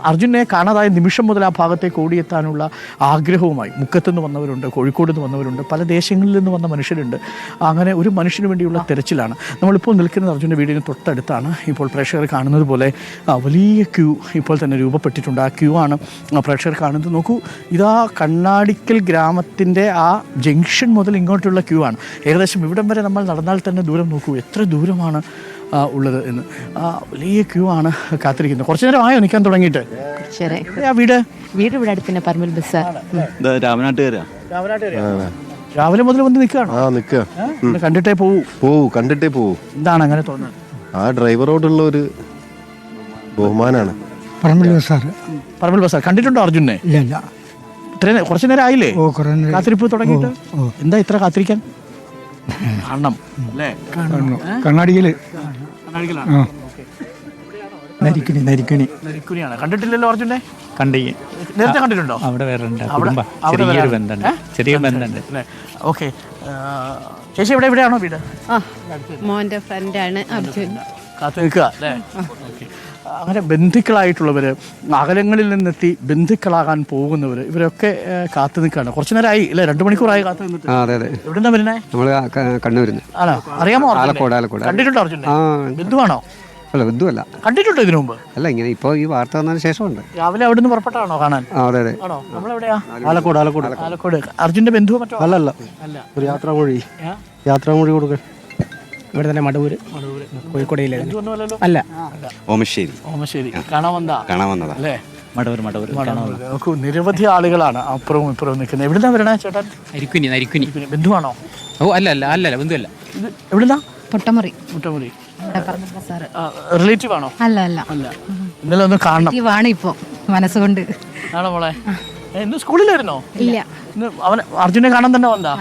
അർജുനെ കാണാതായ നിമിഷം മുതൽ ആ ഭാഗത്തേക്ക് ഓടിയെത്താനുള്ള ആഗ്രഹവുമായി മുക്കത്തുനിന്ന് വന്നവരുണ്ട്, കോഴിക്കോട് നിന്ന് വന്നവരുണ്ട്, പല ദേശങ്ങളിൽ നിന്ന് വന്ന മനുഷ്യരുണ്ട്. അങ്ങനെ ഒരു മനുഷ്യന് വേണ്ടിയുള്ള തെരച്ചിലാണ്. നമ്മളിപ്പോൾ നിൽക്കുന്നത് അർജുൻ്റെ വീടിന് തൊട്ടടുത്താണ്. ഇപ്പോൾ പ്രേക്ഷകർ കാണുന്നത് പോലെ വലിയ ക്യൂ ഇപ്പോൾ തന്നെ രൂപപ്പെട്ടിട്ടുണ്ട്. ആ ക്യൂ ആണ് പ്രേക്ഷകർ കാണുന്നത്. നോക്കൂ, ഇതാ കണ്ണാടിക്കൽ ഗ്രാമത്തിൻ്റെ ആ ജംഗ്ഷൻ മുതൽ ഇങ്ങോട്ടുള്ള ക്യൂ ആണ്. ഏകദേശം ഇവിടം വരെ നമ്മൾ നടന്നാൽ തന്നെ ദൂരം നോക്കൂ, എത്ര ദൂരമാണ് ഉള്ളത് എന്ന്. വലിയ ക്യൂ ആണ് കാത്തിരിക്കുന്നത്. കുറച്ചു നേരം ആയോ നിൽക്കാൻ തുടങ്ങിയിട്ട്? വീട് ഇവിടെ അടുത്ത് പറമ്പിൽ ബസ് രാവിലെ മുതൽ വന്ന് നിൽക്കുകയാണോ? കണ്ടിട്ടേ പോവൂ. എന്താണ് അങ്ങനെ തോന്നുന്നത്? ആ ഡ്രൈവറോടുള്ള ഒരു ബഹുമാനാണ്. പറമ്പിൽ ബസാർ കണ്ടിട്ടുണ്ടോ അർജുനെ? ഇല്ല. ഇത്രയും കുറച്ചു നേരം ആയില്ലേ കാത്തിരിപ്പ് തുടങ്ങിയിട്ട്? എന്താ ഇത്ര കാത്തിരിക്കാൻ? കാണണം അല്ലേ? നരിക്കുനിയാണ്. കണ്ടിട്ടില്ലല്ലോ അർജുനെ? നേരത്തെ കണ്ടിട്ടുണ്ടോ? അവിടെ വേറെ ചെറിയ ബന്ധമുണ്ട്. ഓക്കെ, ചേച്ചി എവിടെയാണോ വീട്? മോന്റെ ഫ്രണ്ടാണ് അർജുൻ. കാത്തു നിൽക്കുക അല്ലേ? ഓക്കെ. അങ്ങനെ ബന്ധുക്കളായിട്ടുള്ളവർ, അകലങ്ങളിൽ നിന്നെത്തി ബന്ധുക്കളാകാൻ പോകുന്നവർ, ഇവരൊക്കെ കാത്തു നിൽക്കുകയാണ്. കുറച്ചു നേരമായി അല്ലേ? 2 മണിക്കൂറായി കാത്തു നിന്നിട്ട്. എവിടുന്നാ വരുന്നേ? കണ്ണൂരിന്ന്. ആണോ? അറിയാമോ? ആലക്കോട്. കണ്ടിട്ടുണ്ടോ അർജുൻ? ബന്ധുവാണോ? അല്ല, ബന്ധുവല്ല. കണ്ടിട്ടുണ്ടോ ഇതിനു മുമ്പ്? അല്ല, ഇങ്ങനെ ഇപ്പൊ ഈ വാർത്ത വന്നതിന് ശേഷമുണ്ട്. രാവിലെ അവിടെ നിന്ന് പുറപ്പെട്ടാണോ കാണാൻ? അതെ. ആണോ? നമ്മളെവിടെയാ? ആലക്കോട്. അർജുന്റെ ബന്ധുവോ മറ്റോ? അല്ല, ഒരു യാത്രാമൊഴി കൊടുക്കാൻ ഇവിടെ തന്നെ മടവൂര് കോഴിക്കോടയിലെ അല്ല ഓമശ്ശേരി കാണാൻ വന്നതാ അല്ലേ? മടവൂർ നോക്കൂ, നിരവധി ആളുകളാണ് അപ്പുറവും ഇപ്പുറവും നിൽക്കുന്നത്. എവിടുന്നാ വരണേ ചേട്ടൻ? നരിക്കുനി. ബന്ധുവാണോ? അല്ല ബന്ധുവല്ല. ഇത് എവിടുന്നാ? പൊട്ടമുറി. റിലേറ്റീവ് ആണോ? അല്ല. ഇന്നലെ ഒന്ന് കാണണം ഇപ്പൊ മനസ്സുകൊണ്ട്. ആണോ മോളെ? ഇന്ന് സ്കൂളിലായിരുന്നോ? ഇല്ല. ഇന്ന് അവൻ അർജുനെ കാണാൻ തന്നെ വന്നാ?